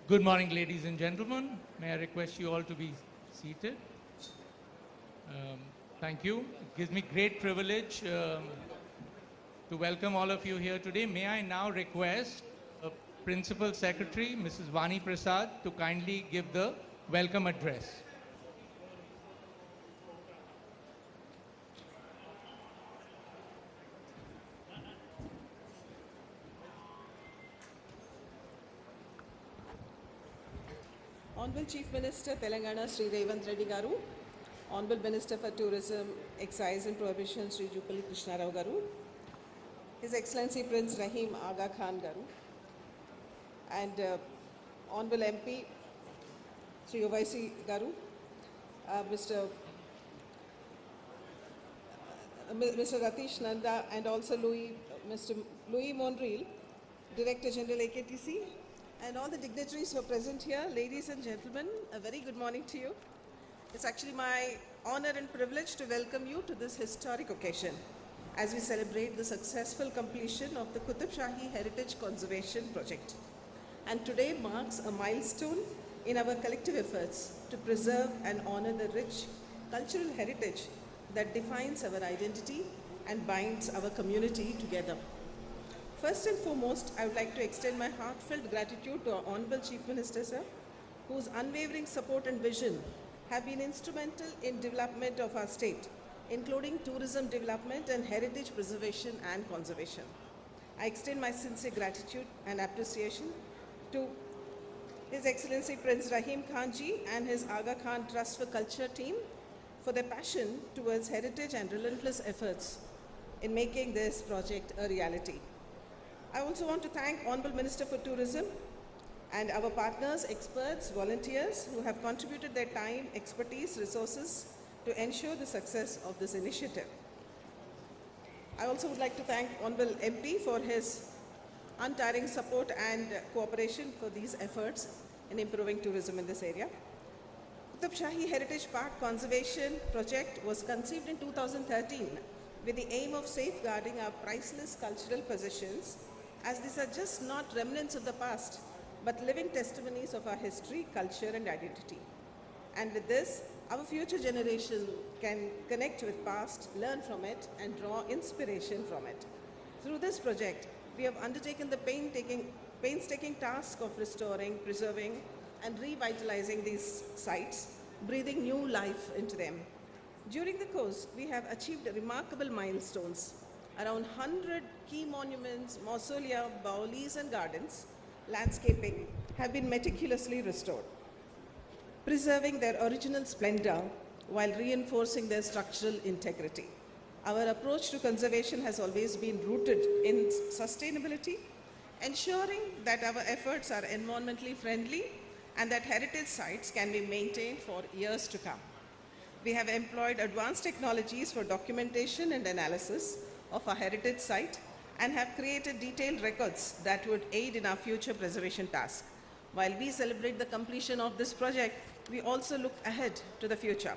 Good morning, ladies and gentlemen. May I request you all to be seated? Thank you. It gives me great privilege to welcome all of you here today. May I now request Principal Secretary, Mrs. Vani Prasad, to kindly give the welcome address. Honorable Chief Minister, Telangana, Sri Revanth Reddy Garu, Honorable Minister for Tourism, Excise and Prohibition, Sri Jupali Krishna Rao Garu, His Excellency Prince Rahim Aga Khan Garu, and Honorable MP, Sri Ovaisi Garu, Mr. Ratish Nanda, and also Mr. Louis Monreal, Director General AKTC, and all the dignitaries who are present here. Ladies and gentlemen, a very good morning to you. It's actually my honor and privilege to welcome you to this historic occasion as we celebrate the successful completion of the Qutbshahi Heritage Conservation Project. And today marks a milestone in our collective efforts to preserve and honor the rich cultural heritage that defines our identity and binds our community together. First and foremost, I would like to extend my heartfelt gratitude to our Honorable Chief Minister, sir, whose unwavering support and vision have been instrumental in development of our state, including tourism development and heritage preservation and conservation. I extend my sincere gratitude and appreciation to His Excellency Prince Rahim Khan Ji and his Aga Khan Trust for Culture team for their passion towards heritage and relentless efforts in making this project a reality. I also want to thank Honorable Minister for Tourism and our partners, experts, volunteers who have contributed their time, expertise, resources to ensure the success of this initiative. I also would like to thank Honorable MP for his untiring support and cooperation for these efforts in improving tourism in this area. Qutbshahi Heritagepark Conservation Project was conceived in 2013 with the aim of safeguarding our priceless cultural possessions, as these are just not remnants of the past, but living testimonies of our history, culture, and identity. And with this, our future generation can connect with past, learn from it, and draw inspiration from it. Through this project, we have undertaken the painstaking task of restoring, preserving, and revitalizing these sites, breathing new life into them. During the course, we have achieved remarkable milestones. Around 100 key monuments, mausolea, baulis, and gardens, landscaping, have been meticulously restored, preserving their original splendor while reinforcing their structural integrity. Our approach to conservation has always been rooted in sustainability, ensuring that our efforts are environmentally friendly and that heritage sites can be maintained for years to come. We have employed advanced technologies for documentation and analysis of our heritage site and have created detailed records that would aid in our future preservation task. While we celebrate the completion of this project, we also look ahead to the future.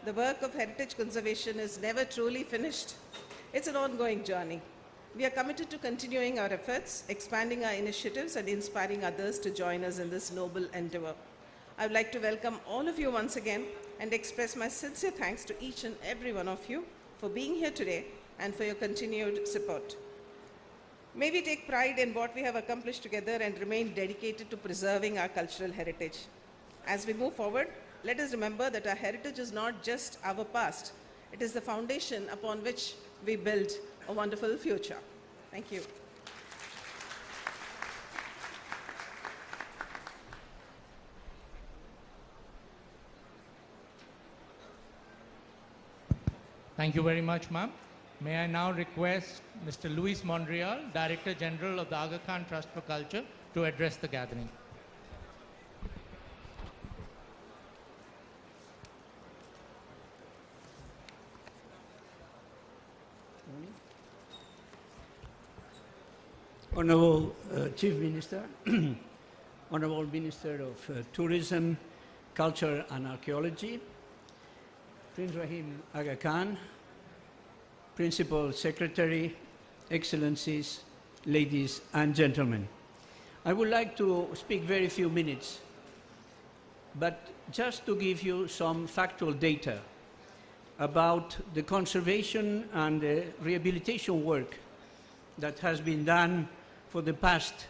The work of heritage conservation is never truly finished. It's an ongoing journey. We are committed to continuing our efforts, expanding our initiatives, and inspiring others to join us in this noble endeavor. I would like to welcome all of you once again and express my sincere thanks to each and every one of you for being here today and for your continued support. May we take pride in what we have accomplished together and remain dedicated to preserving our cultural heritage. As we move forward, let us remember that our heritage is not just our past, it is the foundation upon which we build a wonderful future. Thank you. Thank you very much, ma'am. May I now request Mr. Louis Monreal, Director General of the Aga Khan Trust for Culture, to address the gathering. Honorable Chief Minister, Honorable Minister of Tourism, Culture and Archaeology, Prince Rahim Aga Khan, Principal Secretary, Excellencies, ladies and gentlemen. I would like to speak very few minutes, but just to give you some factual data about the conservation and the rehabilitation work that has been done for the past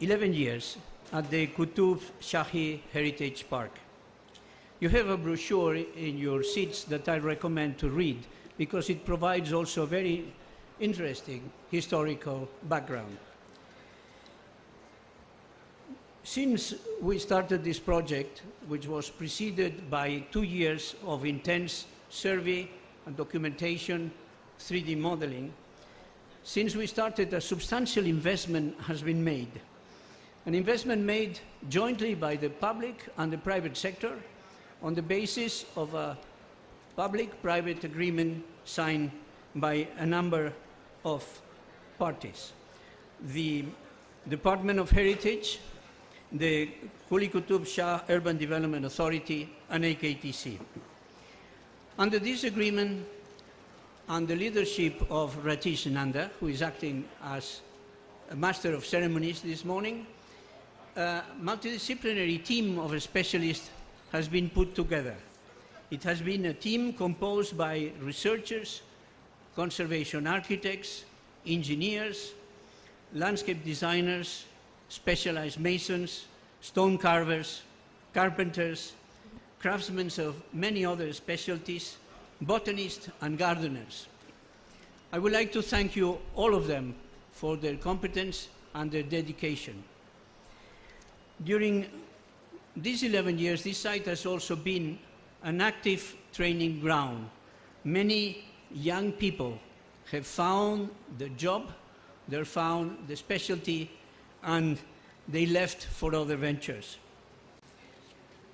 11 years at the Qutbshahi Heritagepark. You have a brochure in your seats that I recommend to read because it provides also a very interesting historical background. Since we started this project, which was preceded by 2 years of intense survey and documentation, 3D modeling, since we started, a substantial investment has been made. An investment made jointly by the public and the private sector on the basis of a public-private agreement signed by a number of parties. The Department of Heritage, the Qutbshahi Urban Development Authority, and AKTC. Under this agreement, and the leadership of Ratish Nanda, who is acting as a master of ceremonies this morning, a multidisciplinary team of specialists has been put together. It has been a team composed by researchers, conservation architects, engineers, landscape designers, specialized masons, stone carvers, carpenters, craftsmen of many other specialties, botanists and gardeners. I would like to thank you, all of them, for their competence and their dedication. During these 11 years, this site has also been an active training ground. Many young people have found the job, they found the specialty, and they left for other ventures.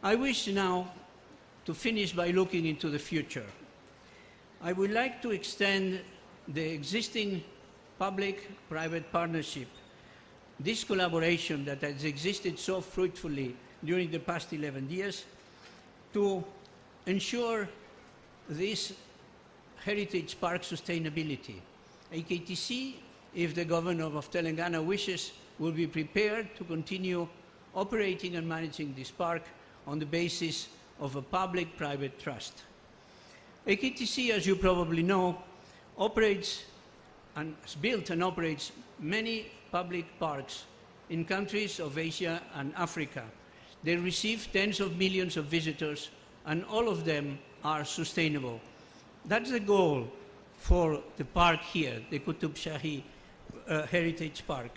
I wish now to finish by looking into the future. I would like to extend the existing public-private partnership, this collaboration that has existed so fruitfully during the past 11 years, to ensure this heritage park sustainability. AKTC, if the governor of Telangana wishes, will be prepared to continue operating and managing this park on the basis of a public-private trust. AKTC, as you probably know, operates and has built and operates many public parks in countries of Asia and Africa. They receive tens of millions of visitors, and all of them are sustainable. That's the goal for the park here, the Qutbshahi Heritagepark.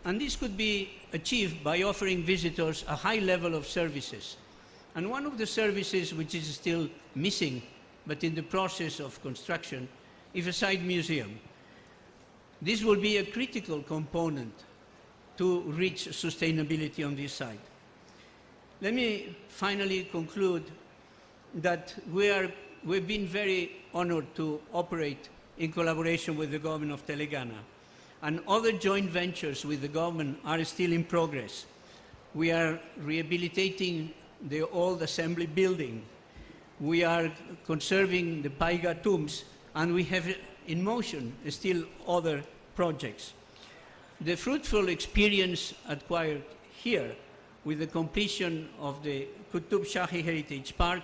And this could be achieved by offering visitors a high level of services. And one of the services which is still missing, but in the process of construction, is a side museum. This will be a critical component to reach sustainability on this site. Let me finally conclude that we've been very honored to operate in collaboration with the government of Telangana, and other joint ventures with the government are still in progress. We are rehabilitating the old assembly building. We are conserving the Paiga tombs, and we have in motion still other projects. The fruitful experience acquired here with the completion of the Qutbshahi Heritagepark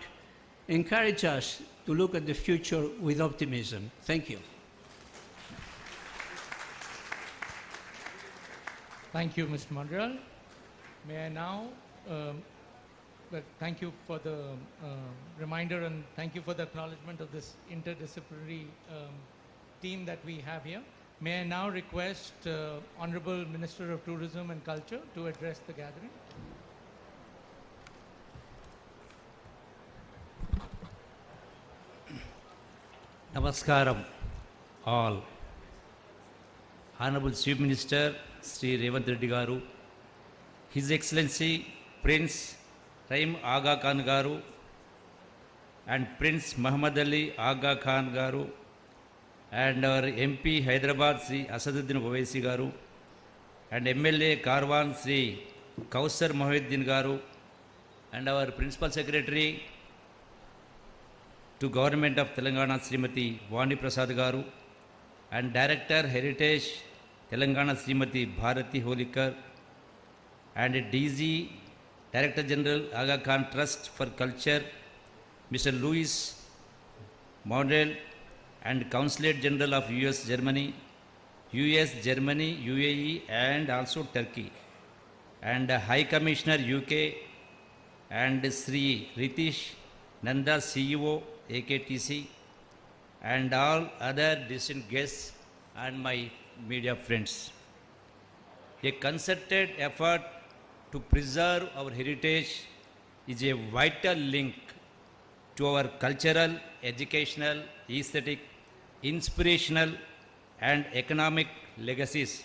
encourage us to look at the future with optimism. Thank you. Thank you, Mr. Mandral. May I now, thank you for the reminder, and thank you for the acknowledgement of this interdisciplinary team that we have here. May I now request Honorable Minister of Tourism and Culture to address the gathering. Namaskaram all. Honorable Chief Minister Sri Revanth Reddy Garu, His Excellency Prince Raim Aga Khan Garu and Prince Muhammad Ali Aga Khan Garu, and our MP Hyderabad Sri Asaduddin Owaisi Garu, and MLA Karwan Sri Kausar Mohiuddin Garu, and our Principal Secretary to Government of Telangana Srimati Vani Prasad Garu, and Director Heritage Telangana Srimati Bharati Holikar, and DG, Director General Aga Khan Trust for Culture, Mr. Louis Mondel, and Consulate General of US, Germany, UAE, and also Turkey, and High Commissioner UK, and Sri Ritish Nanda, CEO, AKTC, and all other distinct guests and my media friends. A concerted effort to preserve our heritage is a vital link to our cultural, educational, aesthetic, inspirational, and economic legacies,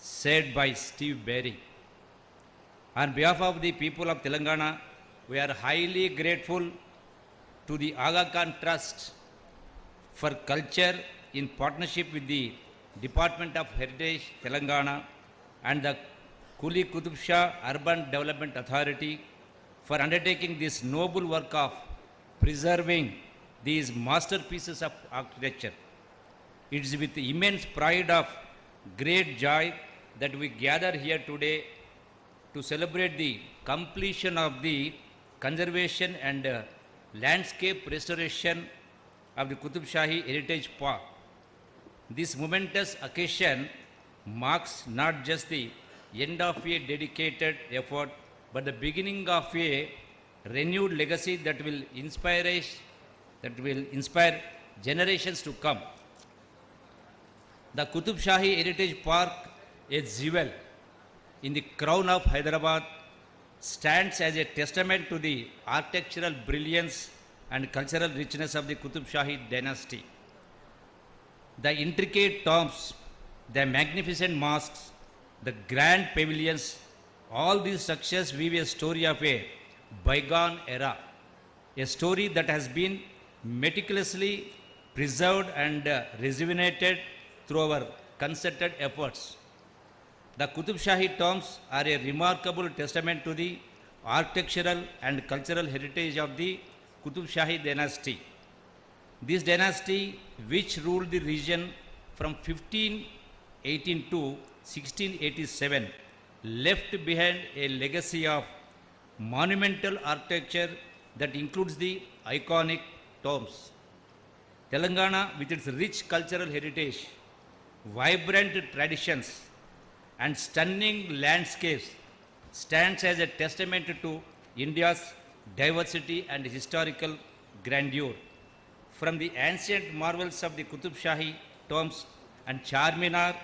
said by Steve Berry. On behalf of the people of Telangana, we are highly grateful to the Aga Khan Trust for Culture in partnership with the Department of Heritage, Telangana, and the Qutbshahi Urban Development Authority for undertaking this noble work of preserving these masterpieces of architecture. It is with immense pride of great joy that we gather here today to celebrate the completion of the conservation and landscape restoration of the Qutbshahi Heritage Park. This momentous occasion marks not just the end of a dedicated effort, but the beginning of a renewed legacy that will inspire generations to come. The Qutbshahi Heritage Park, a jewel in the crown of Hyderabad, stands as a testament to the architectural brilliance and cultural richness of the Qutbshahi dynasty. The intricate tombs, the magnificent mosques, the grand pavilions, all these structures weave a story of a bygone era, a story that has been meticulously preserved and rejuvenated through our concerted efforts. The Qutbshahi tombs are a remarkable testament to the architectural and cultural heritage of the Qutbshahi dynasty. This dynasty, which ruled the region from 1518 to 1687, left behind a legacy of monumental architecture that includes the iconic tombs. Telangana, with its rich cultural heritage, vibrant traditions, and stunning landscapes, stands as a testament to India's diversity and historical grandeur. From the ancient marvels of the Qutbshahi tombs and Charminar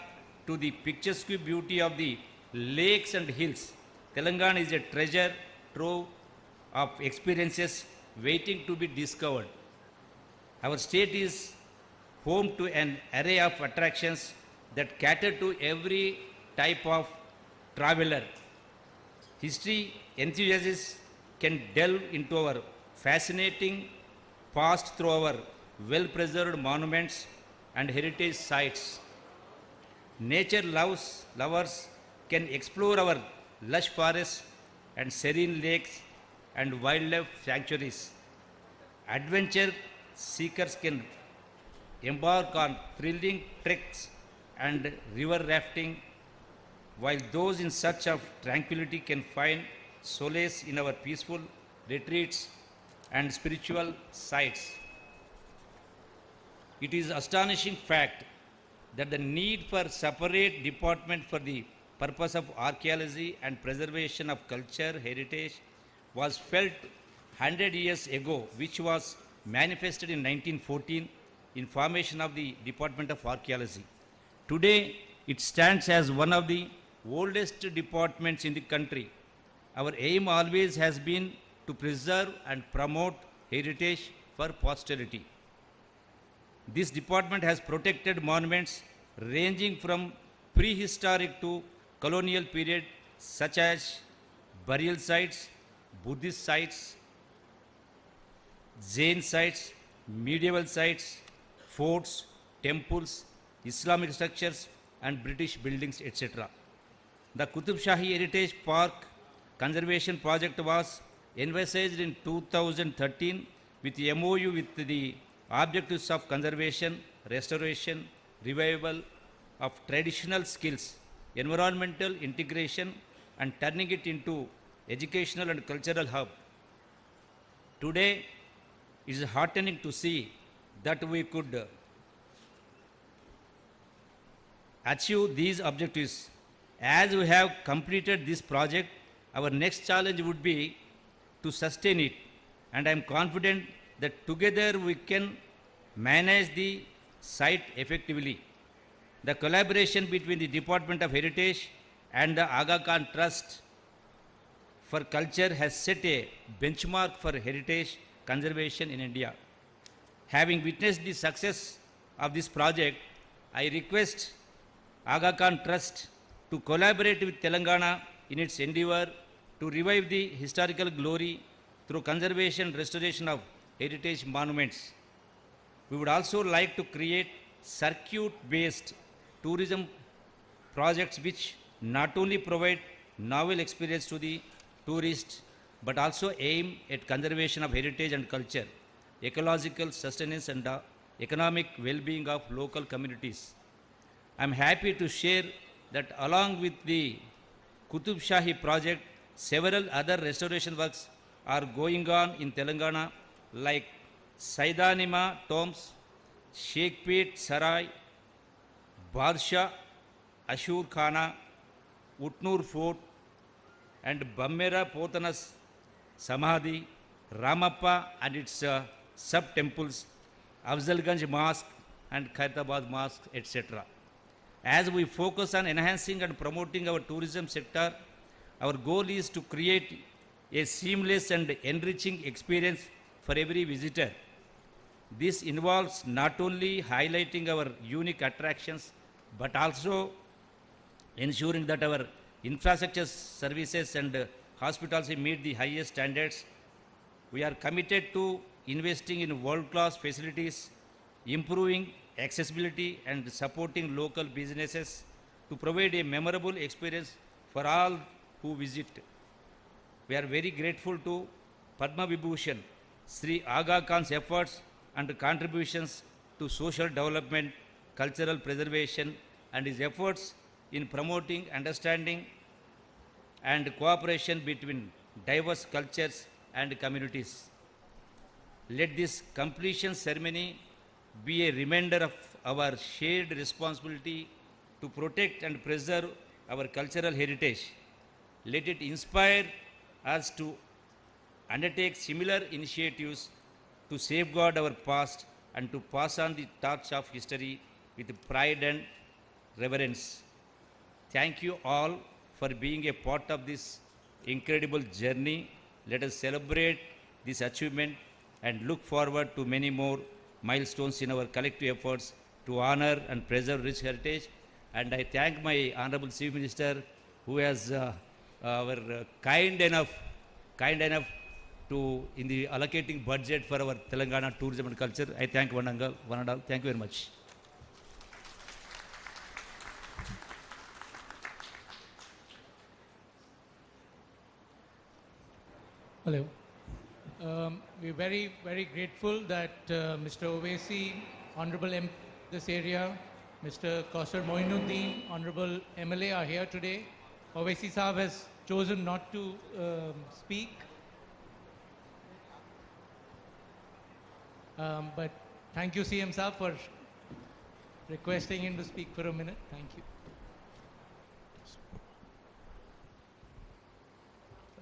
to the picturesque beauty of the lakes and hills, Telangana is a treasure trove of experiences waiting to be discovered. Our state is home to an array of attractions that cater to every type of traveler. History enthusiasts can delve into our fascinating past through our well-preserved monuments and heritage sites. Nature lovers can explore our lush forests and serene lakes and wildlife sanctuaries. Adventure seekers can embark on thrilling treks and river rafting, while those in search of tranquility can find solace in our peaceful retreats and spiritual sites. It is astonishing fact that the need for separate department for the purpose of archaeology and preservation of culture heritage was felt 100 years ago, which was manifested in 1914 in formation of the Department of Archaeology. Today, it stands as one of the oldest departments in the country. Our aim always has been to preserve and promote heritage for posterity. This department has protected monuments ranging from prehistoric to colonial period, such as burial sites, Buddhist sites, Jain sites, medieval sites, forts, temples, Islamic structures, and British buildings, etc. The Qutbshahi Heritage Park Conservation Project was envisaged in 2013 with MOU with the objectives of conservation, restoration, revival of traditional skills, environmental integration, and turning it into educational and cultural hub. Today, it is heartening to see that we could achieve these objectives. As we have completed this project, our next challenge would be to sustain it, and I am confident that together we can manage the site effectively. The collaboration between the Department of Heritage and the Aga Khan Trust for Culture has set a benchmark for heritage conservation in India. Having witnessed the success of this project, I request Aga Khan Trust to collaborate with Telangana in its endeavor to revive the historical glory through conservation and restoration of heritage monuments. We would also like to create circuit-based tourism projects which not only provide novel experience to the tourists but also aim at conservation of heritage and culture, ecological sustenance and economic well-being of local communities. I am happy to share that along with the Qutbshahi project, several other restoration works are going on in Telangana like Saidanima Tombs, Sheikhpet Sarai, Badshah Ashur Khana, Utnur Fort, and Bammera Potana's Samadhi, Ramappa and its sub-temples, Afzalganj Mosque and Khairabad Mosque, etc. As we focus on enhancing and promoting our tourism sector, our goal is to create a seamless and enriching experience for every visitor. This involves not only highlighting our unique attractions, but also ensuring that our infrastructure services and hospitality meet the highest standards. We are committed to investing in world-class facilities, improving accessibility and supporting local businesses to provide a memorable experience for all who visit. We are very grateful to Padma Vibhushan, Sri Aga Khan's efforts and contributions to social development, cultural preservation, and his efforts in promoting understanding and cooperation between diverse cultures and communities. Let this completion ceremony be a reminder of our shared responsibility to protect and preserve our cultural heritage. Let it inspire us to undertake similar initiatives to safeguard our past and to pass on the torch of history with pride and reverence. Thank you all for being a part of this incredible journey. Let us celebrate this achievement and look forward to many more milestones in our collective efforts to honor and preserve rich heritage. And I thank my Honorable Chief Minister who has kind enough to in the allocating budget for our Telangana tourism and culture. I thank one and all. Thank you very much. Hello. We're very, very grateful that Mr. Owaisi, Honorable M. this area, Mr. Kausar Moinuddin, Honorable MLA are here today. Owaisi Saab has chosen not to speak. But thank you, CM Saab, for requesting him to speak for a minute. Thank you.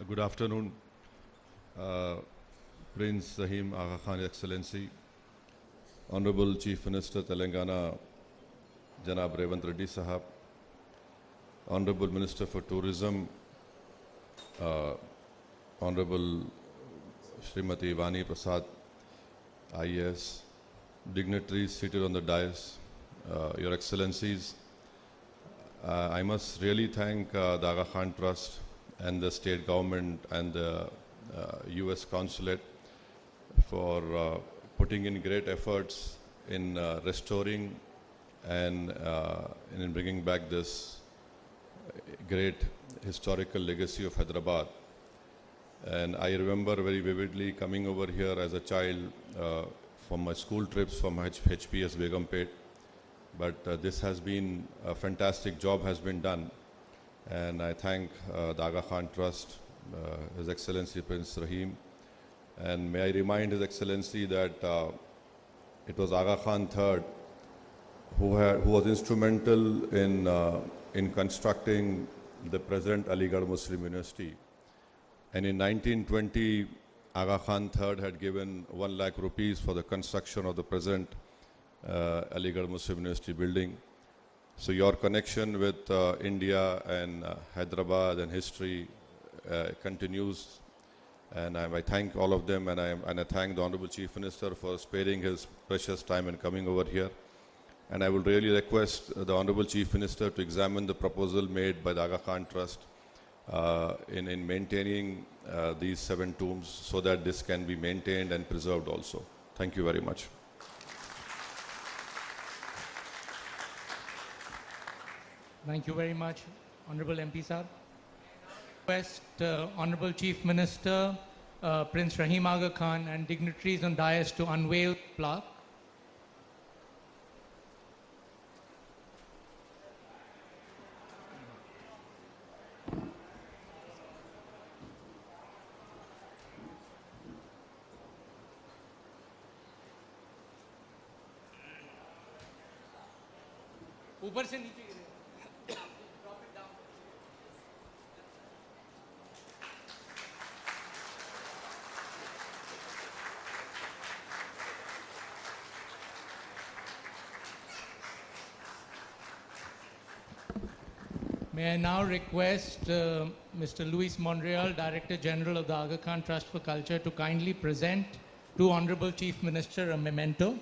Good afternoon, Prince Zahim Aga Khan Excellency, Honorable Chief Minister Telangana, Janab Revanth Reddy Sahab, Honorable Minister for Tourism, Honorable Srimati Vani Prasad, IAS, dignitaries seated on the dais, Your Excellencies, I must really thank the Aga Khan Trust and the state government and the US consulate for putting in great efforts in restoring and in bringing back this great historical legacy of Hyderabad. And I remember very vividly coming over here as a child from my school trips from HPS Begumpet. But this has been a fantastic job has been done And I thank the Aga Khan Trust, His Excellency Prince Rahim. And may I remind His Excellency that it was Aga Khan III who was instrumental in constructing the present Aligarh Muslim University. And in 1920, Aga Khan III had given 1 lakh rupees for the construction of the present Aligarh Muslim University building. So your connection with India and Hyderabad and history continues. And I thank all of them, and I thank the Honorable Chief Minister for sparing his precious time and coming over here. And I would really request the Honorable Chief Minister to examine the proposal made by the Aga Khan Trust in maintaining these 7 tombs so that this can be maintained and preserved also. Thank you very much. Thank you very much, Honorable MP Sahab. Request Honorable Chief Minister Prince Rahim Aga Khan and dignitaries on dais to unveil plaque. ऊपर से नीचे गिरे drop it down. May I now request Mr. Luis Monreal, Director General of the Aga Khan Trust for Culture, to kindly present to Honorable Chief Minister a memento.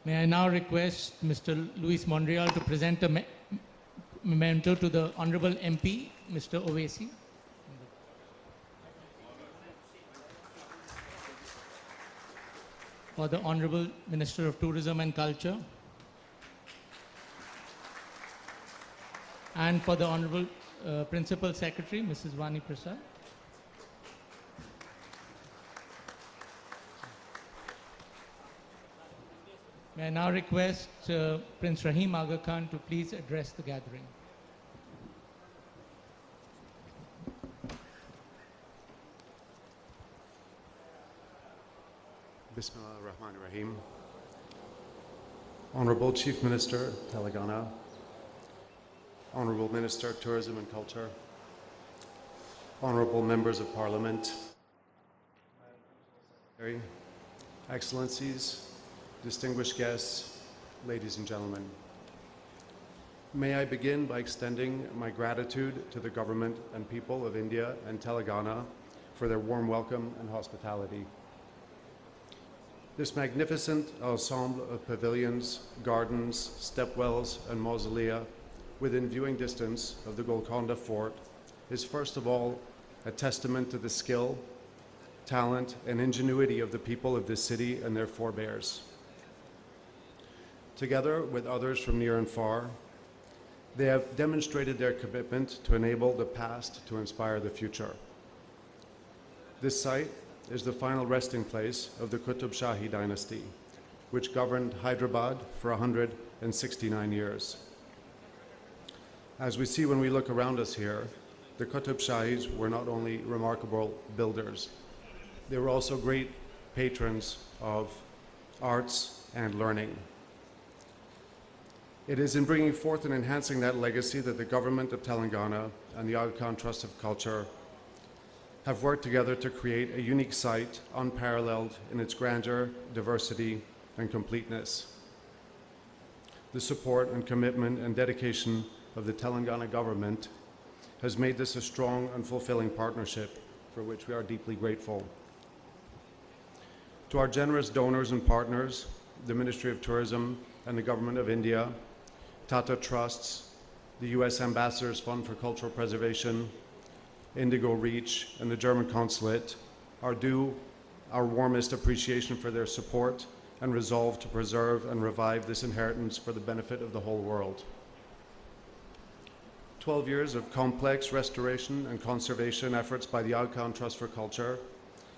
May I now request Mr. Luis Monreal to present a memento to the Honorable MP, Mr. Owaisi. For the Honorable Minister of Tourism and Culture. And for the Honorable Principal Secretary, Mrs. Vani Prasad. May I now request Prince Rahim Aga Khan to please address the gathering. Bismillah ar-Rahman ar-Rahim. Honorable Chief Minister, Telangana, Honorable Minister, Tourism and Culture, Honorable Members of Parliament, Excellencies, distinguished guests, ladies and gentlemen. May I begin by extending my gratitude to the government and people of India and Telangana for their warm welcome and hospitality. This magnificent ensemble of pavilions, gardens, stepwells, and mausolea within viewing distance of the Golconda Fort is first of all a testament to the skill, talent, and ingenuity of the people of this city and their forebears. Together with others from near and far, they have demonstrated their commitment to enable the past to inspire the future. This site is the final resting place of the Qutbshahi dynasty, which governed Hyderabad for 169 years. As we see when we look around us here, the Qutbshahis were not only remarkable builders, they were also great patrons of arts and learning. It is in bringing forth and enhancing that legacy that the government of Telangana and the Aga Khan Trust of Culture have worked together to create a unique site unparalleled in its grandeur, diversity, and completeness. The support and commitment and dedication of the Telangana government has made this a strong and fulfilling partnership for which we are deeply grateful. To our generous donors and partners, the Ministry of Tourism and the Government of India, Tata Trusts, the US Ambassador's Fund for Cultural Preservation, Indigo Reach, and the German Consulate are due our warmest appreciation for their support and resolve to preserve and revive this inheritance for the benefit of the whole world. 12 years of complex restoration and conservation efforts by the Aga Khan Trust for Culture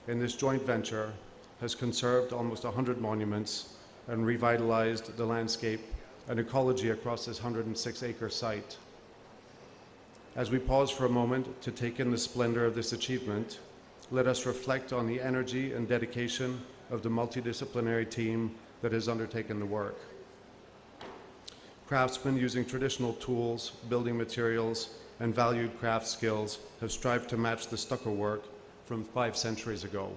in this joint venture has conserved almost 100 monuments and revitalized the landscape and ecology across this 106-acre site. As we pause for a moment to take in the splendor of this achievement, let us reflect on the energy and dedication of the multidisciplinary team that has undertaken the work. Craftsmen using traditional tools, building materials, and valued craft skills have strived to match the stucco work from 5 centuries ago.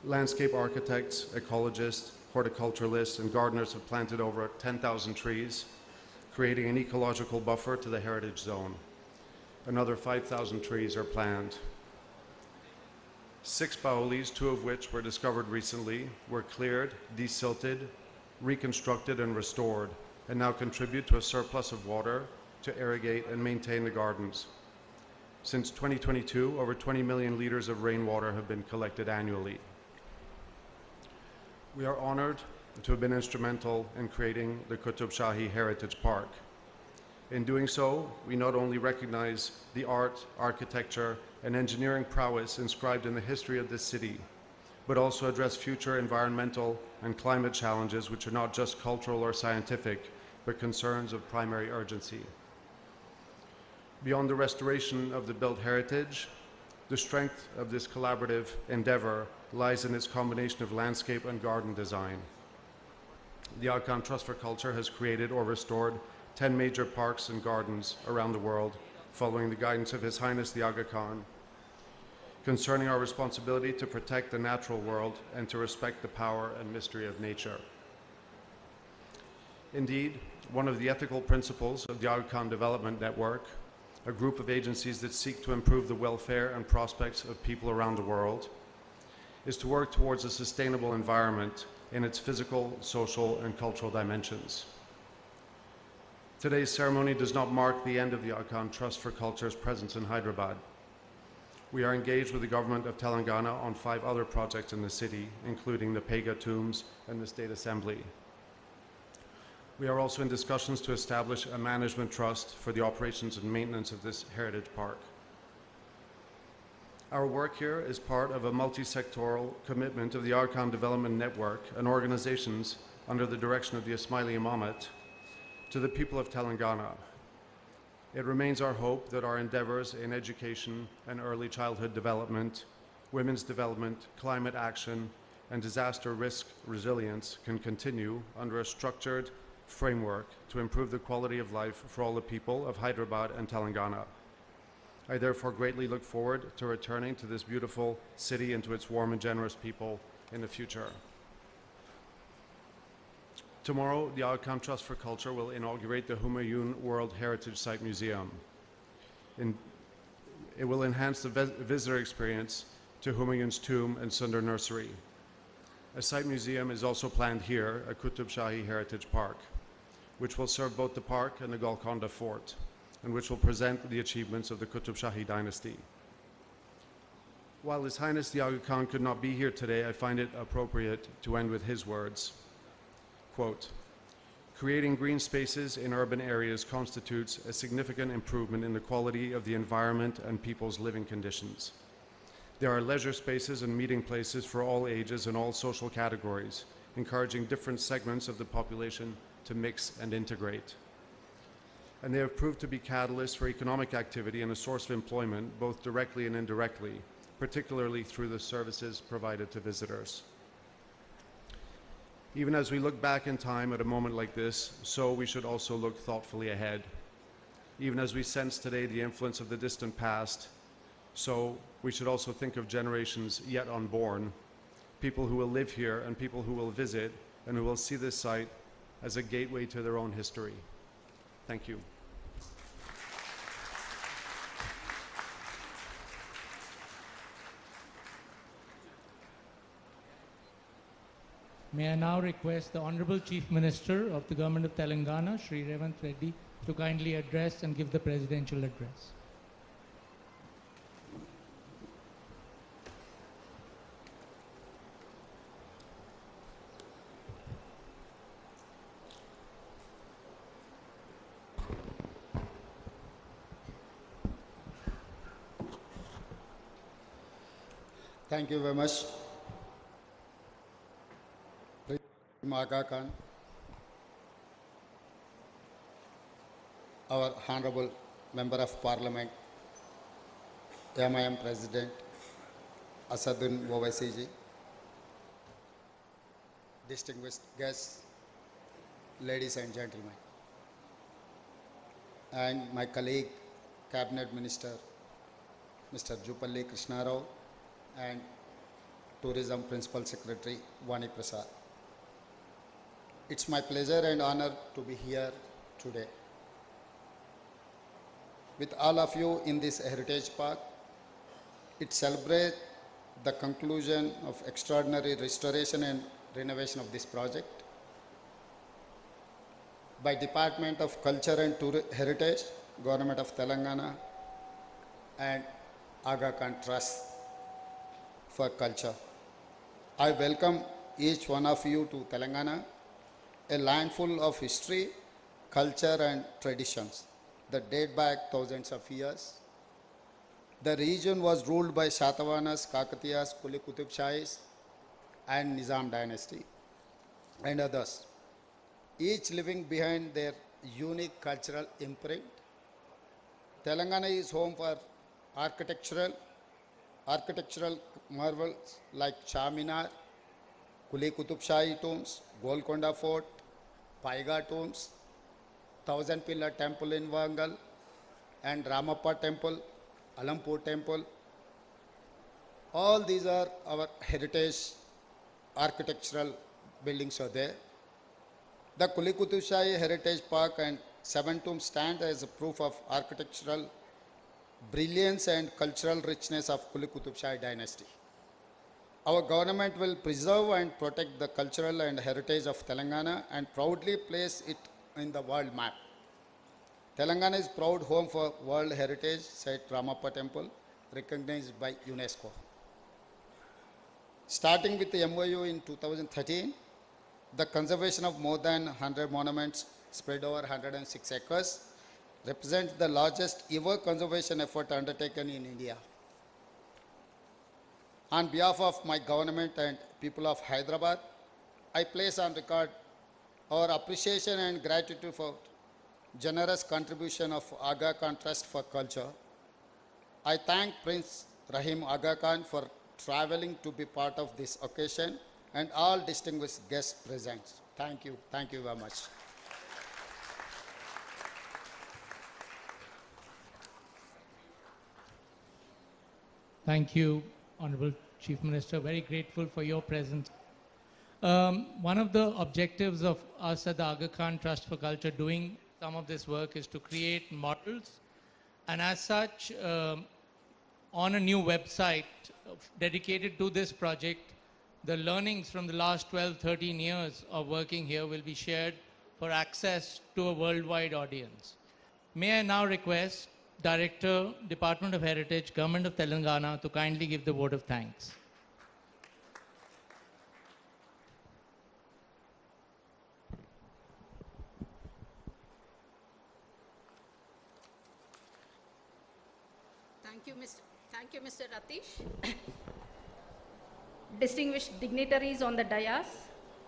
Landscape architects, ecologists, horticulturalists, and gardeners have planted over 10,000 trees, creating an ecological buffer to the heritage zone. Another 5,000 trees are planned. 6 baolis, 2 of which were discovered recently, were cleared, desilted, reconstructed, and restored, and now contribute to a surplus of water to irrigate and maintain the gardens. Since 2022, over 20 million liters of rainwater have been collected annually. We are honored to have been instrumental in creating the Qutbshahi Heritagepark. In doing so, we not only recognize the art, architecture, and engineering prowess inscribed in the history of this city, but also address future environmental and climate challenges which are not just cultural or scientific, but concerns of primary urgency. Beyond the restoration of the built heritage, the strength of this collaborative endeavor lies in its combination of landscape and garden design. The Aga Khan Trust for Culture has created or restored 10 major parks and gardens around the world, following the guidance of His Highness the Aga Khan, concerning our responsibility to protect the natural world and to respect the power and mystery of nature. Indeed, one of the ethical principles of the Aga Khan Development Network, a group of agencies that seek to improve the welfare and prospects of people around the world, is to work towards a sustainable environment in its physical, social, and cultural dimensions. Today's ceremony does not mark the end of the Aga Khan Trust for Culture's presence in Hyderabad. We are engaged with the government of Telangana on 5 other projects in the city, including the Pega tombs and the State Assembly. We are also in discussions to establish a management trust for the operations and maintenance of this heritage park. Our work here is part of a multi-sectoral commitment of the Aga Khan Development Network and organizations under the direction of the Ismaili Imamate to the people of Telangana. It remains our hope that our endeavors in education and early childhood development, women's development, climate action, and disaster risk resilience can continue under a structured framework to improve the quality of life for all the people of Hyderabad and Telangana. I therefore greatly look forward to returning to this beautiful city and to its warm and generous people in the future. Tomorrow, the Aga Khan Trust for Culture will inaugurate the Humayun World Heritage Site Museum. It will enhance the visitor experience to Humayun's tomb and Sundar Nursery. A site museum is also planned here at Qutbshahi Heritagepark, which will serve both the park and the Golconda Fort, and which will present the achievements of the Qutbshahi dynasty. While His Highness the Aga Khan could not be here today, I find it appropriate to end with his words. Quote, "Creating green spaces in urban areas constitutes a significant improvement in the quality of the environment and people's living conditions. There are leisure spaces and meeting places for all ages and all social categories, encouraging different segments of the population to mix and integrate. And they have proved to be catalysts for economic activity and a source of employment, both directly and indirectly, particularly through the services provided to visitors. Even as we look back in time at a moment like this, so we should also look thoughtfully ahead. Even as we sense today the influence of the distant past, so we should also think of generations yet unborn, people who will live here and people who will visit and who will see this site as a gateway to their own history. Thank you. May I now request the Honorable Chief Minister of the Government of Telangana, Shri Revanth Reddy, to kindly address and give the presidential address. Thank you very much. Aga Khan, our Honorable Member of Parliament, MIM President Asaduddin Owaisi ji, distinguished guests, ladies and gentlemen, and my colleague, Cabinet Minister Mr. Jupalli Krishna Rao, and Tourism Principal Secretary Vani Prasad. It's my pleasure and honor to be here today with all of you in this heritage park. It celebrates the conclusion of extraordinary restoration and renovation of this project by Department of Culture and Heritage, Government of Telangana, and Aga Khan Trust for Culture. I welcome each one of you to Telangana, a land full of history, culture and traditions that date back thousands of years. The region was ruled by Shatavahanas, Kakatiyas, Qutbshahis and Nizam dynasty and others, each living behind their unique cultural imprint. Telangana is home for architectural marvels like Charminar, Qutbshahi tombs, Golconda Fort, Paiga tombs, Thousand Pillar Temple in Wangal, and Ramappa Temple, Alampur Temple. All these are our heritage architectural buildings are there. The Qutbshahi Heritage Park and 7 tombs stand as a proof of architectural brilliance and cultural richness of Qutbshahi dynasty. Our government will preserve and protect the cultural and heritage of Telangana and proudly place it in the world map. Telangana is proud home for World Heritage Site Ramappa Temple, recognized by UNESCO. Starting with the MOU in 2013, the conservation of more than 100 monuments spread over 106 acres represents the largest ever conservation effort undertaken in India. On behalf of my government and people of Hyderabad, I place on record our appreciation and gratitude for generous contribution of Aga Khan Trust for Culture. I thank Prince Rahim Aga Khan for traveling to be part of this occasion and all distinguished guests present. Thank you very much. Thank you, Honorable Chief Minister. Very grateful for your presence. One of the objectives of us at the Aga Khan Trust for Culture doing some of this work is to create models, and as such, on a new website dedicated to this project, the learnings from the last 12-13 years of working here will be shared for access to a worldwide audience. May I now request Director, Department of Heritage, Government of Telangana, to kindly give the vote of thanks. Thank you, Mr. Ratish. Distinguished dignitaries on the dais,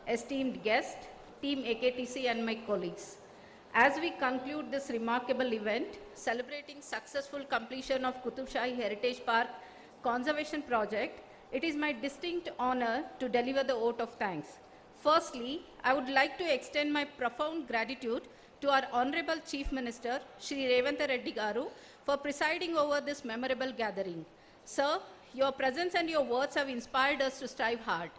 esteemed guests, Team AKTC and my colleagues. As we conclude this remarkable event, celebrating successful completion of Qutbshahi Heritage Park conservation project, it is my distinct honor to deliver the vote of thanks. Firstly, I would like to extend my profound gratitude to our Honorable Chief Minister, Shri Revanth Reddy Garu, for presiding over this memorable gathering. Sir, your presence and your words have inspired us to strive hard.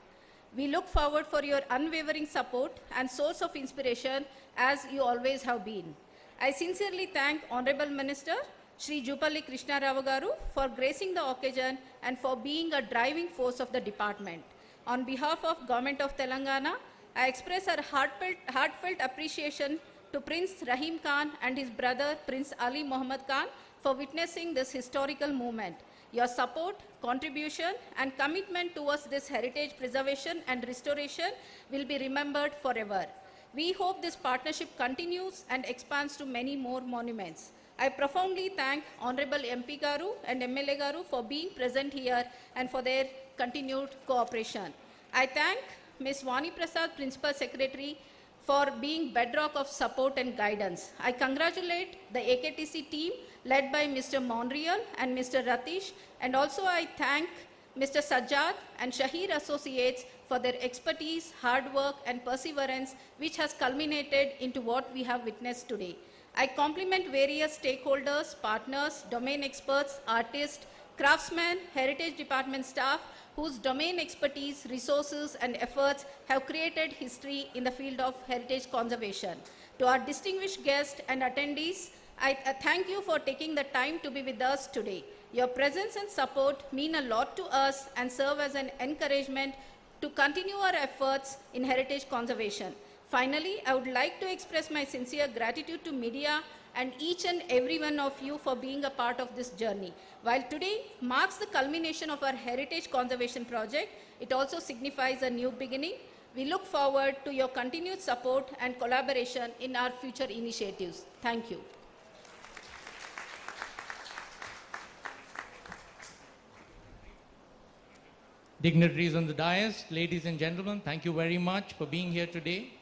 We look forward for your unwavering support and source of inspiration as you always have been. I sincerely thank Honorable Minister Shri Jupalli Krishna Rao Garu for gracing the occasion and for being a driving force of the department. On behalf of Government of Telangana, I express our heartfelt appreciation to Prince Rahim Khan and his brother Prince Ali Muhammad Khan for witnessing this historical movement. Your support, contribution and commitment towards this heritage preservation and restoration will be remembered forever. We hope this partnership continues and expands to many more monuments. I profoundly thank Honorable MP Garu and MLA Garu for being present here and for their continued cooperation. I thank Ms. Vani Prasad, Principal Secretary, for being bedrock of support and guidance. I congratulate the AKTC team led by Mr. Monreal and Mr. Ratish, and also I thank Mr. Sajjad and Shahir Associates for their expertise, hard work and perseverance which has culminated into what we have witnessed today. I compliment various stakeholders, partners, domain experts, artists, craftsmen, heritage department staff whose domain expertise, resources and efforts have created history in the field of heritage conservation. To our distinguished guests and attendees, I thank you for taking the time to be with us today. Your presence and support mean a lot to us and serve as an encouragement to continue our efforts in heritage conservation. Finally, I would like to express my sincere gratitude to media and each and every one of you for being a part of this journey. While today marks the culmination of our heritage conservation project, it also signifies a new beginning. We look forward to your continued support and collaboration in our future initiatives. Thank you. Dignitaries on the dais, ladies and gentlemen, thank you very much for being here today.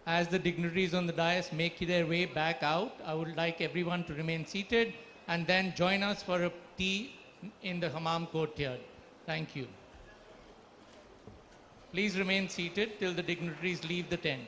As the dignitaries on the dais make their way back out, I would like everyone to remain seated and then join us for a tea in the Hammam courtyard. Thank you. Please remain seated till the dignitaries leave the tent.